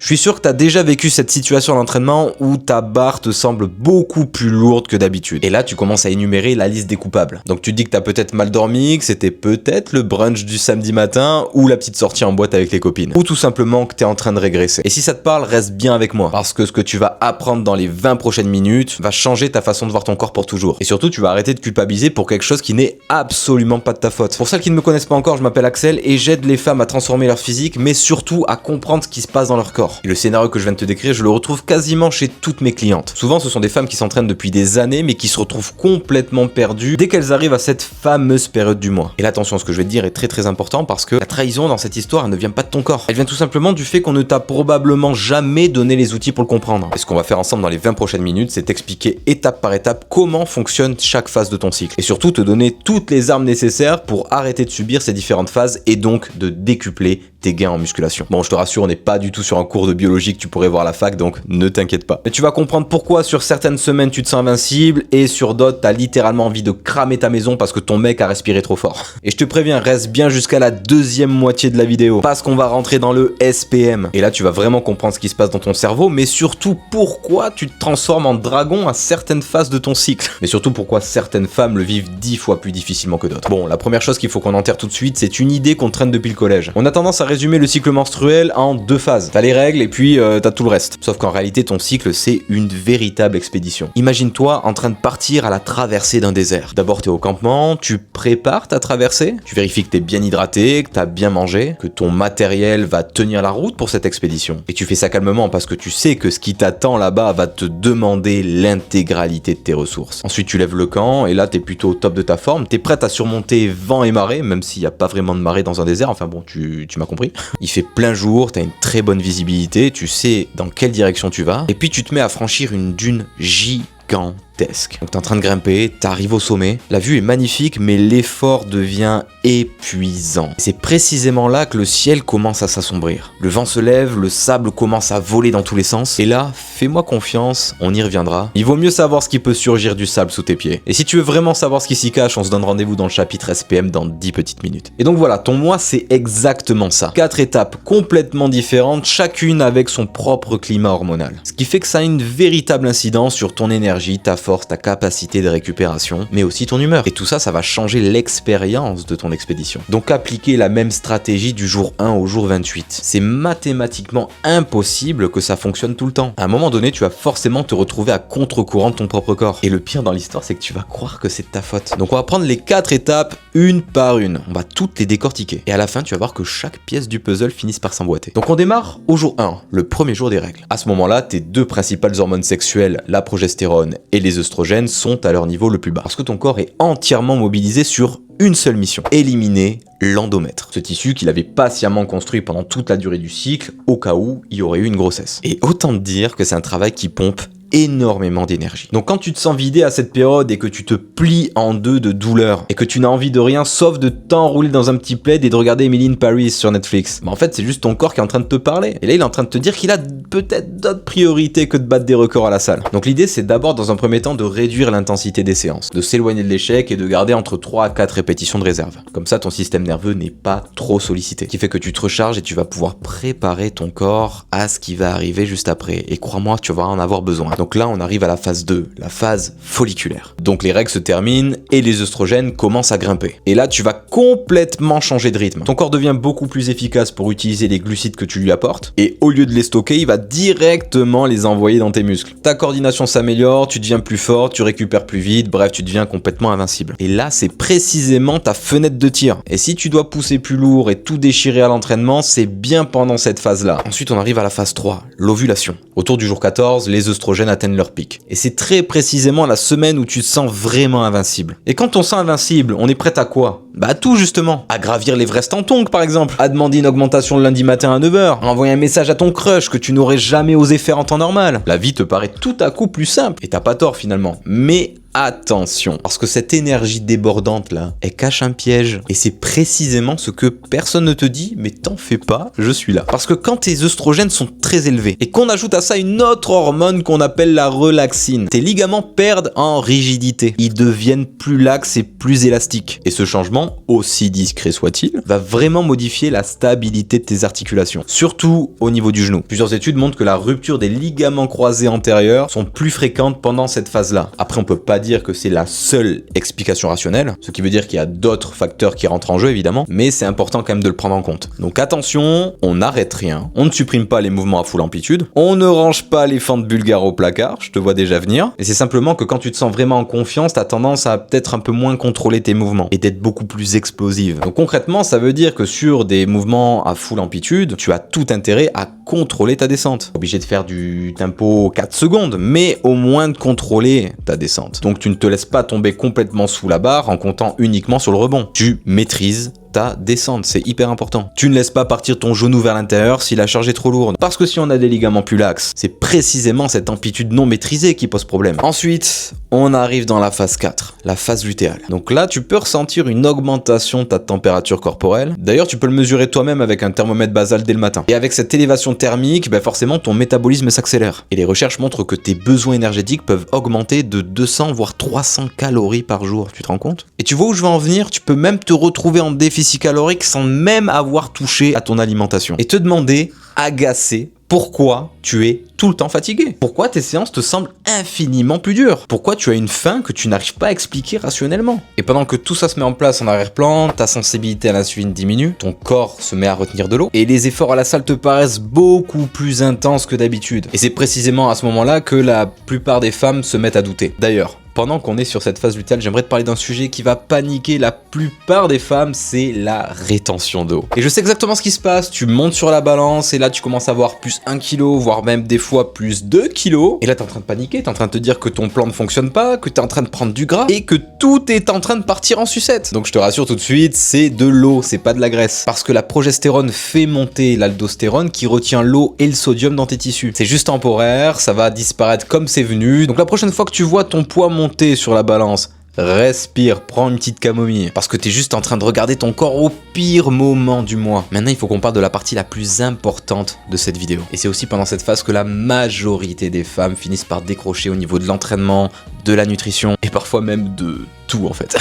Je suis sûr que tu as déjà vécu cette situation d'entraînement où ta barre te semble beaucoup plus lourde que d'habitude. Et là, tu commences à énumérer la liste des coupables. Donc tu te dis que tu as peut-être mal dormi, que c'était peut-être le brunch du samedi matin ou la petite sortie en boîte avec les copines. Ou tout simplement que tu es en train de régresser. Et si ça te parle, reste bien avec moi. Parce que ce que tu vas apprendre dans les 20 prochaines minutes va changer ta façon de voir ton corps pour toujours. Et surtout, tu vas arrêter de culpabiliser pour quelque chose qui n'est absolument pas de ta faute. Pour celles qui ne me connaissent pas encore, je m'appelle Axel et j'aide les femmes à transformer leur physique, mais surtout à comprendre ce qui se passe dans leur corps. Et le scénario que je viens de te décrire, je le retrouve quasiment chez toutes mes clientes. Souvent, ce sont des femmes qui s'entraînent depuis des années, mais qui se retrouvent complètement perdues dès qu'elles arrivent à cette fameuse période du mois. Et là, attention, ce que je vais te dire est très important parce que la trahison dans cette histoire, elle ne vient pas de ton corps. Elle vient tout simplement du fait qu'on ne t'a probablement jamais donné les outils pour le comprendre. Et ce qu'on va faire ensemble dans les 20 prochaines minutes, c'est t'expliquer étape par étape comment fonctionne chaque phase de ton cycle. Et surtout, te donner toutes les armes nécessaires pour arrêter de subir ces différentes phases et donc de décupler tes gains en musculation. Bon, je te rassure, on n'est pas du tout sur un cours de biologie que tu pourrais voir à la fac, donc ne t'inquiète pas. Mais tu vas comprendre pourquoi sur certaines semaines tu te sens invincible et sur d'autres t'as littéralement envie de cramer ta maison parce que ton mec a respiré trop fort. Et je te préviens, reste bien jusqu'à la deuxième moitié de la vidéo parce qu'on va rentrer dans le SPM. Et là tu vas vraiment comprendre ce qui se passe dans ton cerveau, mais surtout pourquoi tu te transformes en dragon à certaines phases de ton cycle. Mais surtout pourquoi certaines femmes le vivent 10 fois plus difficilement que d'autres. Bon, la première chose qu'il faut qu'on enterre tout de suite, c'est une idée qu'on traîne depuis le collège. On a tendance à résumer le cycle menstruel en 2 phases. T'as les règles et puis t'as tout le reste. Sauf qu'en réalité, ton cycle, c'est une véritable expédition. Imagine-toi en train de partir à la traversée d'un désert. D'abord, t'es au campement, tu prépares ta traversée, tu vérifies que t'es bien hydraté, que t'as bien mangé, que ton matériel va tenir la route pour cette expédition. Et tu fais ça calmement parce que tu sais que ce qui t'attend là-bas va te demander l'intégralité de tes ressources. Ensuite, tu lèves le camp et là, t'es plutôt au top de ta forme. T'es prête à surmonter vent et marée, même s'il n'y a pas vraiment de marée dans un désert. Enfin bon, tu m'as compris. Il fait plein jour, t'as une très bonne visibilité, tu sais dans quelle direction tu vas, et puis tu te mets à franchir une dune gigantesque. Donc t'es en train de grimper, t'arrives au sommet, la vue est magnifique, mais l'effort devient épuisant. C'est précisément là que le ciel commence à s'assombrir. Le vent se lève, le sable commence à voler dans tous les sens, et là, fais-moi confiance, on y reviendra. Il vaut mieux savoir ce qui peut surgir du sable sous tes pieds. Et si tu veux vraiment savoir ce qui s'y cache, on se donne rendez-vous dans le chapitre SPM dans 10 petites minutes. Et donc voilà, ton mois c'est exactement ça. 4 étapes complètement différentes, chacune avec son propre climat hormonal. Ce qui fait que ça a une véritable incidence sur ton énergie, ta force, ta capacité de récupération, mais aussi ton humeur. Et tout ça, ça va changer l'expérience de ton expédition. Donc appliquer la même stratégie du jour 1 au jour 28. C'est mathématiquement impossible que ça fonctionne tout le temps. À un moment donné, tu vas forcément te retrouver à contre-courant de ton propre corps. Et le pire dans l'histoire, c'est que tu vas croire que c'est de ta faute. Donc on va prendre les 4 étapes une par une. On va toutes les décortiquer. Et à la fin, tu vas voir que chaque pièce du puzzle finisse par s'emboîter. Donc on démarre au jour 1, le premier jour des règles. À ce moment-là, tes 2 principales hormones sexuelles, la progestérone et les œstrogènes, sont à leur niveau le plus bas. Parce que ton corps est entièrement mobilisé sur une seule mission, éliminer l'endomètre. Ce tissu qu'il avait patiemment construit pendant toute la durée du cycle, au cas où il y aurait eu une grossesse. Et autant te dire que c'est un travail qui pompe énormément d'énergie. Donc quand tu te sens vidé à cette période et que tu te plies en deux de douleur et que tu n'as envie de rien sauf de t'enrouler dans un petit plaid et de regarder Emily in Paris sur Netflix, en fait c'est juste ton corps qui est en train de te parler. Et là il est en train de te dire qu'il a peut-être d'autres priorités que de battre des records à la salle. Donc l'idée c'est d'abord dans un premier temps de réduire l'intensité des séances, de s'éloigner de l'échec et de garder entre 3 à 4 répétitions de réserve. Comme ça ton système nerveux n'est pas trop sollicité. Ce qui fait que tu te recharges et tu vas pouvoir préparer ton corps à ce qui va arriver juste après. Et crois-moi, tu vas en avoir besoin. Donc là, on arrive à la phase 2, la phase folliculaire. Donc les règles se terminent et les œstrogènes commencent à grimper. Et là, tu vas complètement changer de rythme. Ton corps devient beaucoup plus efficace pour utiliser les glucides que tu lui apportes. Et au lieu de les stocker, il va directement les envoyer dans tes muscles. Ta coordination s'améliore, tu deviens plus fort, tu récupères plus vite, bref, tu deviens complètement invincible. Et là, c'est précisément ta fenêtre de tir. Et si tu dois pousser plus lourd et tout déchirer à l'entraînement, c'est bien pendant cette phase-là. Ensuite, on arrive à la phase 3, l'ovulation. Autour du jour 14, les œstrogènes atteignent leur pic. Et c'est très précisément la semaine où tu te sens vraiment invincible. Et quand on se sent invincible, on est prêt à quoi? Bah à tout justement. À gravir l'Everest en tongs par exemple. À demander une augmentation le lundi matin à 9h. À envoyer un message à ton crush que tu n'aurais jamais osé faire en temps normal. La vie te paraît tout à coup plus simple. Et t'as pas tort finalement. Mais attention, parce que cette énergie débordante là, elle cache un piège. Et c'est précisément ce que personne ne te dit, mais t'en fais pas, je suis là. Parce que quand tes œstrogènes sont très élevés, et qu'on ajoute à ça une autre hormone qu'on appelle la relaxine, tes ligaments perdent en rigidité. Ils deviennent plus laxes et plus élastiques. Et ce changement, aussi discret soit-il, va vraiment modifier la stabilité de tes articulations. Surtout au niveau du genou. Plusieurs études montrent que la rupture des ligaments croisés antérieurs sont plus fréquentes pendant cette phase-là. Après, on peut pas dire que c'est la seule explication rationnelle, ce qui veut dire qu'il y a d'autres facteurs qui rentrent en jeu évidemment, mais c'est important quand même de le prendre en compte. Donc attention, on n'arrête rien, on ne supprime pas les mouvements à full amplitude, on ne range pas les fentes bulgares au placard, je te vois déjà venir, et c'est simplement que quand tu te sens vraiment en confiance, t'as tendance à peut-être un peu moins contrôler tes mouvements et d'être beaucoup plus explosive. Donc concrètement, ça veut dire que sur des mouvements à full amplitude, tu as tout intérêt à contrôler ta descente. Obligé de faire du tempo 4 secondes, mais au moins de contrôler ta descente. Donc tu ne te laisses pas tomber complètement sous la barre en comptant uniquement sur le rebond. Tu maîtrises ta descente, c'est hyper important. Tu ne laisses pas partir ton genou vers l'intérieur si la charge est trop lourde. Parce que si on a des ligaments plus laxes, c'est précisément cette amplitude non maîtrisée qui pose problème. Ensuite, on arrive dans la phase 4, la phase lutéale. Donc là, tu peux ressentir une augmentation de ta température corporelle. D'ailleurs, tu peux le mesurer toi-même avec un thermomètre basal dès le matin. Et avec cette élévation thermique, forcément, ton métabolisme s'accélère. Et les recherches montrent que tes besoins énergétiques peuvent augmenter de 200 voire 300 calories par jour. Tu te rends compte? Et tu vois où je veux en venir? Tu peux même te retrouver en déficit calorique sans même avoir touché à ton alimentation. Et te demander, agacé, pourquoi tu es tout le temps fatigué? Pourquoi tes séances te semblent infiniment plus dures? Pourquoi tu as une faim que tu n'arrives pas à expliquer rationnellement? Et pendant que tout ça se met en place en arrière-plan, ta sensibilité à l'insuline diminue, ton corps se met à retenir de l'eau, et les efforts à la salle te paraissent beaucoup plus intenses que d'habitude. Et c'est précisément à ce moment-là que la plupart des femmes se mettent à douter. D'ailleurs, pendant qu'on est sur cette phase lutéale, j'aimerais te parler d'un sujet qui va paniquer la plupart des femmes, c'est la rétention d'eau. Et je sais exactement ce qui se passe, tu montes sur la balance et là tu commences à avoir plus 1 kg, voire même des fois plus 2 kg. Et là t'es en train de paniquer, t'es en train de te dire que ton plan ne fonctionne pas, que t'es en train de prendre du gras et que tout est en train de partir en sucette. Donc je te rassure tout de suite, c'est de l'eau, c'est pas de la graisse. Parce que la progestérone fait monter l'aldostérone qui retient l'eau et le sodium dans tes tissus. C'est juste temporaire, ça va disparaître comme c'est venu. Donc la prochaine fois que tu vois ton poids monter sur la balance, respire, prends une petite camomille, parce que t'es juste en train de regarder ton corps au pire moment du mois. Maintenant, il faut qu'on parle de la partie la plus importante de cette vidéo. Et c'est aussi pendant cette phase que la majorité des femmes finissent par décrocher au niveau de l'entraînement, de la nutrition, et parfois même de tout en fait.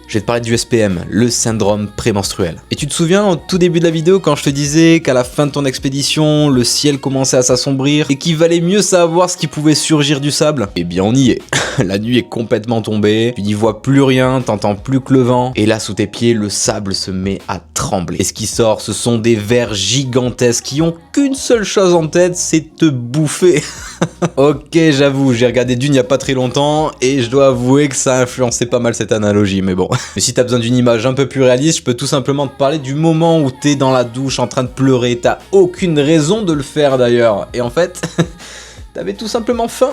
Je vais te parler du SPM, le syndrome prémenstruel. Et tu te souviens au tout début de la vidéo quand je te disais qu'à la fin de ton expédition, le ciel commençait à s'assombrir et qu'il valait mieux savoir ce qui pouvait surgir du sable? Eh bien on y est. La nuit est complètement tombée, tu n'y vois plus rien, t'entends plus que le vent, et là sous tes pieds, le sable se met à trembler. Et ce qui sort, ce sont des vers gigantesques qui ont qu'une seule chose en tête, c'est te bouffer. Ok, j'avoue, j'ai regardé Dune il y a pas très longtemps, et je dois avouer que ça a influencé pas mal cette analogie, mais bon. Mais si t'as besoin d'une image un peu plus réaliste, je peux tout simplement te parler du moment où t'es dans la douche en train de pleurer, t'as aucune raison de le faire d'ailleurs, et en fait, t'avais tout simplement faim.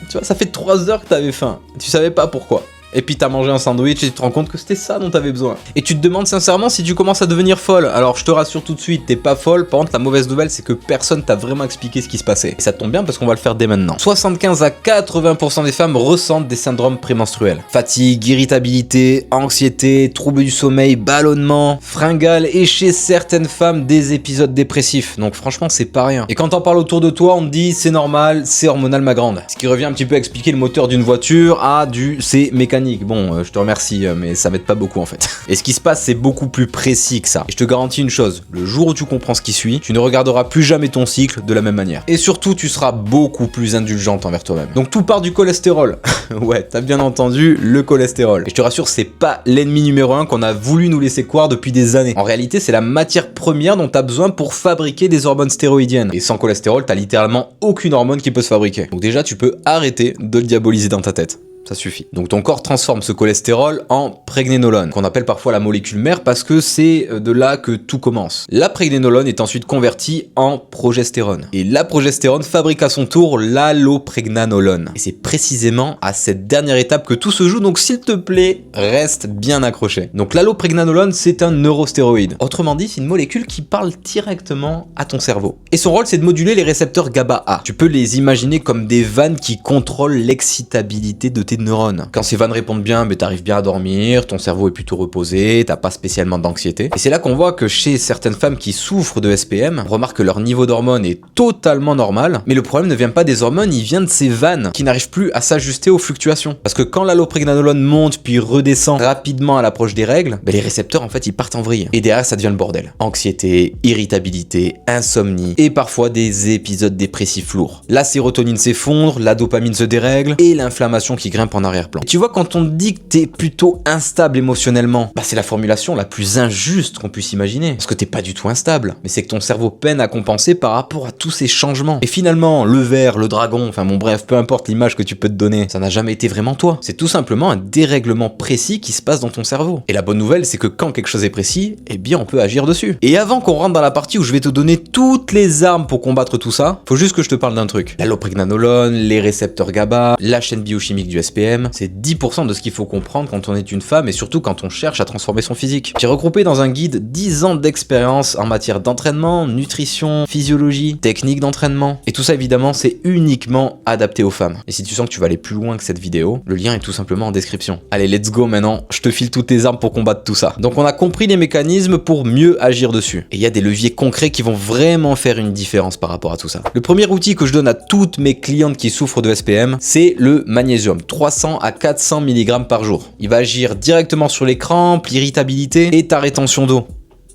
Tu vois, ça fait 3 heures que t'avais faim, tu savais pas pourquoi. Et puis t'as mangé un sandwich et tu te rends compte que c'était ça dont t'avais besoin. Et tu te demandes sincèrement si tu commences à devenir folle. Alors je te rassure tout de suite, t'es pas folle. Par contre, la mauvaise nouvelle, c'est que personne t'a vraiment expliqué ce qui se passait. Et ça tombe bien parce qu'on va le faire dès maintenant. 75 à 80% des femmes ressentent des syndromes prémenstruels. Fatigue, irritabilité, anxiété, troubles du sommeil, ballonnement, fringales et chez certaines femmes des épisodes dépressifs. Donc franchement, c'est pas rien. Et quand t'en parles autour de toi, on te dit c'est normal, c'est hormonal ma grande. Ce qui revient un petit peu à expliquer le moteur d'une voiture à du c'est mécanique. Bon, je te remercie, mais ça m'aide pas beaucoup en fait. Et ce qui se passe, c'est beaucoup plus précis que ça. Et je te garantis une chose, le jour où tu comprends ce qui suit, tu ne regarderas plus jamais ton cycle de la même manière. Et surtout, tu seras beaucoup plus indulgente envers toi-même. Donc tout part du cholestérol. Ouais, t'as bien entendu, le cholestérol. Et je te rassure, c'est pas l'ennemi numéro 1 qu'on a voulu nous laisser croire depuis des années. En réalité, c'est la matière première dont t'as besoin pour fabriquer des hormones stéroïdiennes. Et sans cholestérol, t'as littéralement aucune hormone qui peut se fabriquer. Donc déjà, tu peux arrêter de le diaboliser dans ta tête. Ça suffit. Donc ton corps transforme ce cholestérol en prégnénolone, qu'on appelle parfois la molécule mère parce que c'est de là que tout commence. La prégnénolone est ensuite convertie en progestérone. Et la progestérone fabrique à son tour l'allopregnanolone. Et c'est précisément à cette dernière étape que tout se joue, donc s'il te plaît, reste bien accroché. Donc l'allopregnanolone, c'est un neurostéroïde. Autrement dit, c'est une molécule qui parle directement à ton cerveau. Et son rôle, c'est de moduler les récepteurs GABA-A. Tu peux les imaginer comme des vannes qui contrôlent l'excitabilité de tes de neurones. Quand ces vannes répondent bien, t'arrives bien à dormir, ton cerveau est plutôt reposé, t'as pas spécialement d'anxiété. Et c'est là qu'on voit que chez certaines femmes qui souffrent de SPM, on remarque que leur niveau d'hormones est totalement normal, mais le problème ne vient pas des hormones, il vient de ces vannes qui n'arrivent plus à s'ajuster aux fluctuations. Parce que quand l'allopregnanolone monte puis redescend rapidement à l'approche des règles, les récepteurs en fait ils partent en vrille. Et derrière ça devient le bordel. Anxiété, irritabilité, insomnie et parfois des épisodes dépressifs lourds. La sérotonine s'effondre, la dopamine se dérègle et l'inflammation qui grimpe en arrière-plan. Tu vois, quand on te dit que t'es plutôt instable émotionnellement, c'est la formulation la plus injuste qu'on puisse imaginer. Parce que t'es pas du tout instable, mais c'est que ton cerveau peine à compenser par rapport à tous ces changements. Et finalement, le ver, le dragon, enfin bon bref, peu importe l'image que tu peux te donner, ça n'a jamais été vraiment toi. C'est tout simplement un dérèglement précis qui se passe dans ton cerveau. Et la bonne nouvelle, c'est que quand quelque chose est précis, eh bien on peut agir dessus. Et avant qu'on rentre dans la partie où je vais te donner toutes les armes pour combattre tout ça, faut juste que je te parle d'un truc. L'allopregnanolone, les récepteurs GABA, la chaîne biochimique du SPM, c'est 10% de ce qu'il faut comprendre quand on est une femme et surtout quand on cherche à transformer son physique. J'ai regroupé dans un guide 10 ans d'expérience en matière d'entraînement, nutrition, physiologie, technique d'entraînement. Et tout ça évidemment c'est uniquement adapté aux femmes. Et si tu sens que tu vas aller plus loin que cette vidéo, le lien est tout simplement en description. Allez, let's go maintenant, je te file toutes tes armes pour combattre tout ça. Donc on a compris les mécanismes pour mieux agir dessus. Et il y a des leviers concrets qui vont vraiment faire une différence par rapport à tout ça. Le premier outil que je donne à toutes mes clientes qui souffrent de SPM, c'est le magnésium, 300 à 400 mg par jour. Il va agir directement sur les crampes, l'irritabilité et ta rétention d'eau.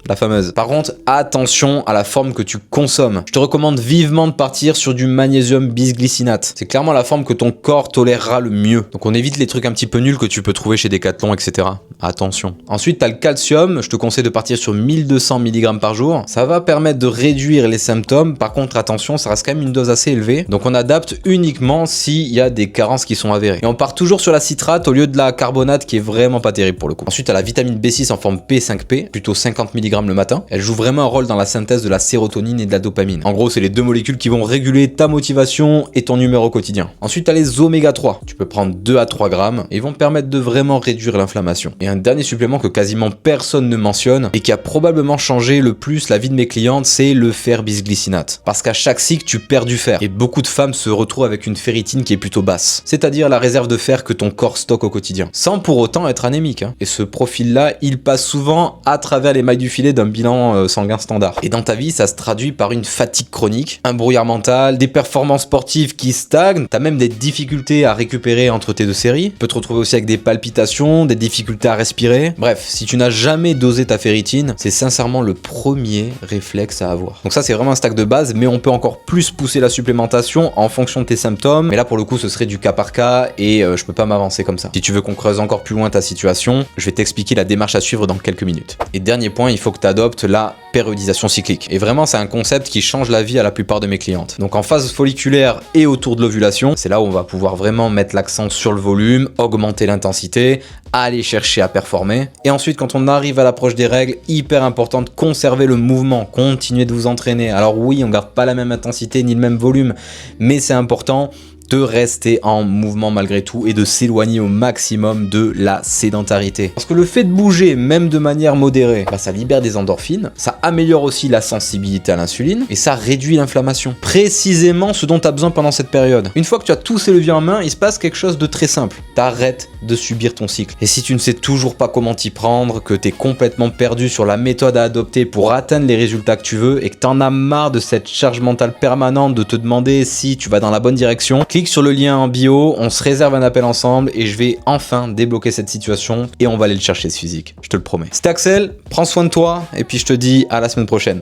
La fameuse. Par contre, attention à la forme que tu consommes. Je te recommande vivement de partir sur du magnésium bisglycinate. C'est clairement la forme que ton corps tolérera le mieux. Donc on évite les trucs un petit peu nuls que tu peux trouver chez Decathlon, etc. Attention. Ensuite, tu as le calcium. Je te conseille de partir sur 1200 mg par jour. Ça va permettre de réduire les symptômes. Par contre, attention, ça reste quand même une dose assez élevée. Donc on adapte uniquement s'il y a des carences qui sont avérées. Et on part toujours sur la citrate au lieu de la carbonate qui est vraiment pas terrible pour le coup. Ensuite, tu as la vitamine B6 en forme P5P, plutôt 50 mg le matin. Elle joue vraiment un rôle dans la synthèse de la sérotonine et de la dopamine. En gros, c'est les deux molécules qui vont réguler ta motivation et ton humeur au quotidien. Ensuite, tu as les oméga 3. Tu peux prendre 2 à 3 grammes et ils vont permettre de vraiment réduire l'inflammation. Et un dernier supplément que quasiment personne ne mentionne et qui a probablement changé le plus la vie de mes clientes, c'est le fer bisglycinate. Parce qu'à chaque cycle, tu perds du fer. Et beaucoup de femmes se retrouvent avec une ferritine qui est plutôt basse. C'est-à-dire la réserve de fer que ton corps stocke au quotidien. Sans pour autant être anémique. Et ce profil-là, il passe souvent à travers les mailles du filet d'un bilan sanguin standard. Et dans ta vie, ça se traduit par une fatigue chronique, un brouillard mental, des performances sportives qui stagnent, t'as même des difficultés à récupérer entre tes deux séries, tu peux te retrouver aussi avec des palpitations, des difficultés à respirer. Bref, si tu n'as jamais dosé ta ferritine, c'est sincèrement le premier réflexe à avoir. Donc ça, c'est vraiment un stack de base, mais on peut encore plus pousser la supplémentation en fonction de tes symptômes. Mais là, pour le coup, ce serait du cas par cas et je peux pas m'avancer comme ça. Si tu veux qu'on creuse encore plus loin ta situation, je vais t'expliquer la démarche à suivre dans quelques minutes. Et dernier point, il faut que tu adoptes la périodisation cyclique. Et vraiment, c'est un concept qui change la vie à la plupart de mes clientes. Donc en phase folliculaire et autour de l'ovulation, c'est là où on va pouvoir vraiment mettre l'accent sur le volume, augmenter l'intensité, aller chercher à performer. Et ensuite, quand on arrive à l'approche des règles, hyper important de conserver le mouvement, continuer de vous entraîner. Alors oui, on garde pas la même intensité ni le même volume, mais c'est important de rester en mouvement malgré tout et de s'éloigner au maximum de la sédentarité. Parce que le fait de bouger, même de manière modérée, ça libère des endorphines, ça améliore aussi la sensibilité à l'insuline et ça réduit l'inflammation. Précisément ce dont tu as besoin pendant cette période. Une fois que tu as tous ces leviers en main, il se passe quelque chose de très simple. T'arrêtes de subir ton cycle. Et si tu ne sais toujours pas comment t'y prendre, que tu es complètement perdu sur la méthode à adopter pour atteindre les résultats que tu veux et que tu en as marre de cette charge mentale permanente de te demander si tu vas dans la bonne direction, clique sur le lien en bio, on se réserve un appel ensemble et je vais enfin débloquer cette situation et on va aller le chercher ce physique, je te le promets. C'était Axel, prends soin de toi et puis je te dis à la semaine prochaine.